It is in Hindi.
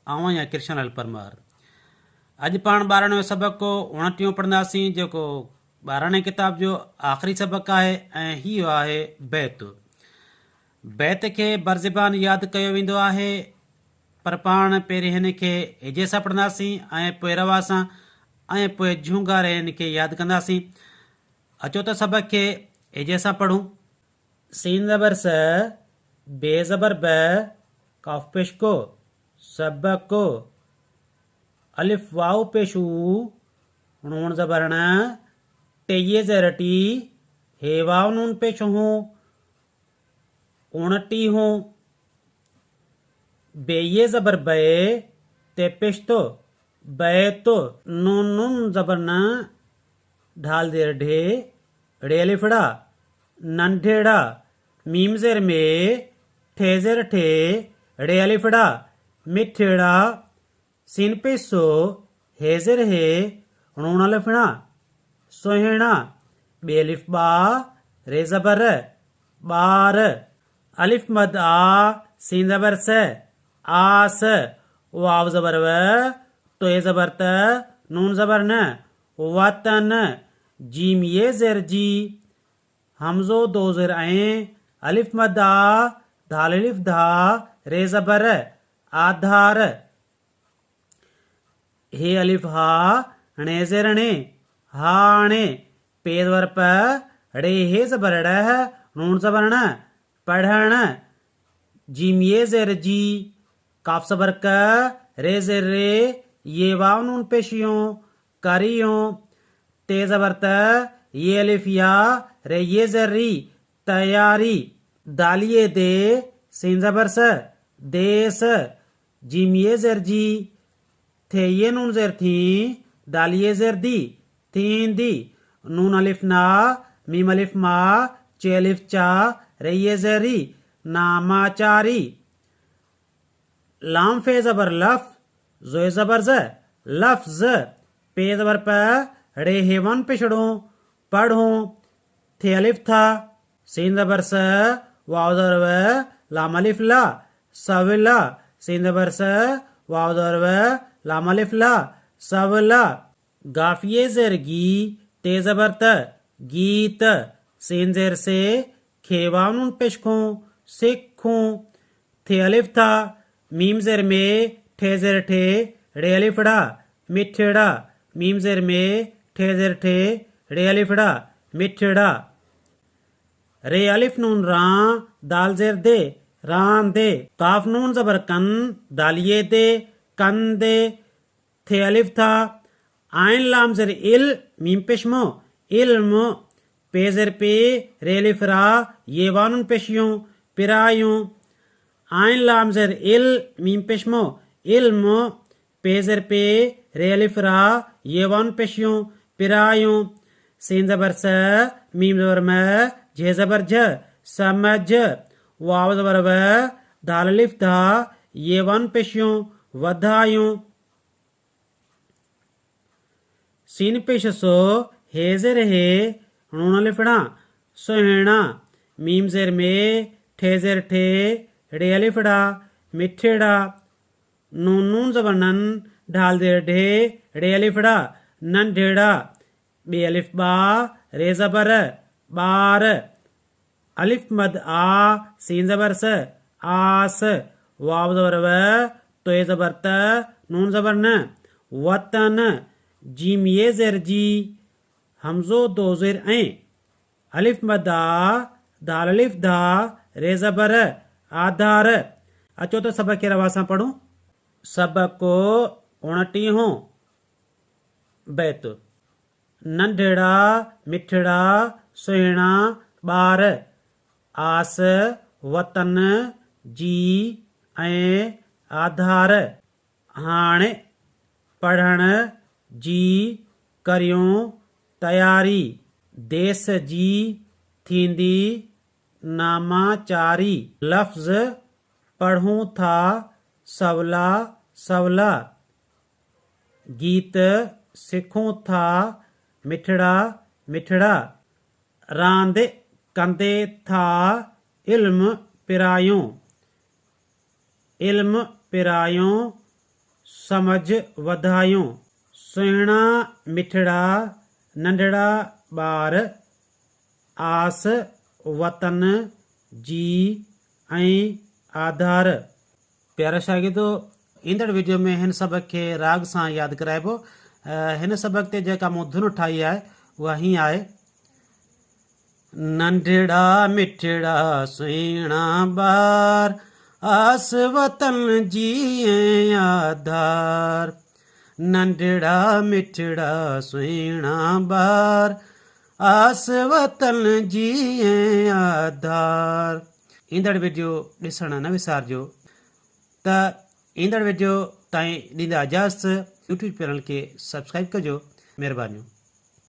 आऊं आहियां कृष्ण लाल परमार। अॼु पाण 12वें सबक़ को 29 पढ़ंदासीं, जेको 12वें किताब जो आख़िरी सबक़ आहे ऐं हीउ आहे बैत। बैत खे बरज़बान यादि कयो वेंदो आहे, पर पाण पहिरीं हिन खे हिजे सां पढ़ंदासीं ऐं पोइ रवा सां ऐं पोइ झूंगारे हिन खे यादि कंदासीं। अचो त सबक़ खे हिजे सां पढ़ूं। सीन ज़बर स, बे ज़बर ब, काफ पेश को, सबक को, अलिफ वाव पेशू, नून ज़बर न, टेये ज़र टी, हे वाव नून पेश हूं, उणटी हूं, बेये ज़बर बे, ते पेश तो, बे तो, नून नून ज़बर न, ढाल देर ढे, ढे अलिफड़ा, नंढेड़ा, मीम ज़ेर में, ठे ज़ेर ठे, ढे अलिफड़ा, मिठेड़ा, सीन पेशो, हे ज़ेर हे, नून अलिफड़ा, सोहेणा, बे अलिफ बा, रे ज़बर बार, अलिफ मद आ, सीन ज़बर से, आस, वाव ज़बर व, तो ये ज़बर त, नून ज़बर न, वतन, जीम ये ज़ेर जी, हमजो दो ज़ेर ऐं, अलिफ मद आ, धाल अलिफ धा, रे ज़बर आधार, हे अलिफ हा, णे ज़ेर णे, हाणे, पे ज़बर प, रे हे ज़बर ड़ह, नून ज़बर न, पढ़ण, जीम ये ज़ेर जी, काफ ज़बर क, रे ज़ेर रे, ये वाव नून पेशियों, करियों, ते ज़बर त, ये अलिफ या, रे ये ज़ेर री, तैयारी, दालिये दे, सीन ज़बर स, देस, जीम ये ज़ेर जी, थे ये नून ज़ेर थी, दालिये ज़ेर दी, थीं दी, नून अलिफ ना, मीम अलिफ मा, चे अलिफ चा, रे ये ज़ेर री, नामाचारी, लाम फे ज़बर लफ, जोए ज़बर ज़, लफ्ज़, पे ज़बर प, रे हेवन पिछड़ों, पढ़ों, थे अलिफ था, सीन ज़बर स, वाव ज़बर व, लाम अलिफ ला, सवला, सीन ज़बर स, वाव ज़बर व, लाम अलिफ ला, सवला, गाफिये ज़ेर गी, ते ज़बर त, गीत, सीन ज़ेर से, खेवाव नून पेशखों, सिखों, थे अलिफ था, मीम ज़ेर में, ठे ज़ेर ठे, रे अलिफड़ा, मिठेड़ा, मीम ज़ेर में, ठे ज़ेर ठे, रे अलिफड़ा, मिठेड़ा, रे अलिफ नून रां, दाल ज़ेर दे, रां दे, काफ नून ज़बर कन, दालिये दे, कन दे, थे अलिफ था, आइन लाम ज़ेर इल, मीम पेशमो, इल्म, पे ज़ेर पे, रे अलिफ रा, ये वानुन पेशियों, पिरायों, आइन लाम ज़ेर इल, मीम पेशमो, इल्म, पे ज़ेर पे, रे अलिफ रा, ये वानुन पेशियों, पिरायों, सीन ज़बर स, मीम ज़बर म, झे ज़बर झ, समझ, वाव ज़बर व, दाल अलिफ धा, ये वानुन पेशियों, वधायों, सीन पेश सो, हे ज़ेर हे, नून अलिफड़ा, सोहेणा, मीम ज़ेर में, ठे ज़ेर ठे, रे अलिफड़ा, मिठेड़ा, नून नून ज़बर नन, ढाल ज़ेर ढे, रे अलिफड़ा, नंढेड़ा, बे अलिफ बा, रे ज़बर बार, अलिफ मद आ, सीन ज़बर स, आस, वाव ज़बर व, तो ये ज़बर त, नून ज़बर न, वतन, जीम ये ज़ेर जी, हमजो दो ज़ेर ऐं, अलिफ मद आ, दाल अलिफ धा, रे ज़बर आधार। अचो तो सबक के रवा सां पढ़ूं। सबक को 29 बैत। नंढेड़ा, मिठड़ा, सुहिणा, ॿार, आस, वतन, जी ऐं आधार, हाणे, पढ़ण, जी, करियूं, तयारी, देस जी, थींदी, नामाचारी, लफ्ज़, पढ़ूं था, सवला सवला, गीत, सिखूं था, मिठड़ा मिठड़ा, रांदि कंदे था, इल्म पिरायूं, इल्म पिरायूं, समझ वधायूं। सुहिणा मिठड़ा नंढड़ा ॿार आस वतन जी ऐं आधार। प्यारा शागिर्दो, ईंदड़ वीडियो में हिन सबक खे राग सां यादि कराइबो। हिन सबक ते जेका मूं धुन ठाही आहे उहा हीअं आहे। नंढड़ा मिठड़ा सुहिणा ॿार आस वतन जी ऐं आधार। नंढड़ा मिठड़ा सुहिणा ॿार आस वतन जी ऐं आधार। ईंदड़ वीडियो ॾिसण न विसारजो। त ईंदड़ वीडियो ताईं ॾींदा इजाज़त। यूट्यूब चैनल खे सब्सक्राइब कजो। महिरबानी।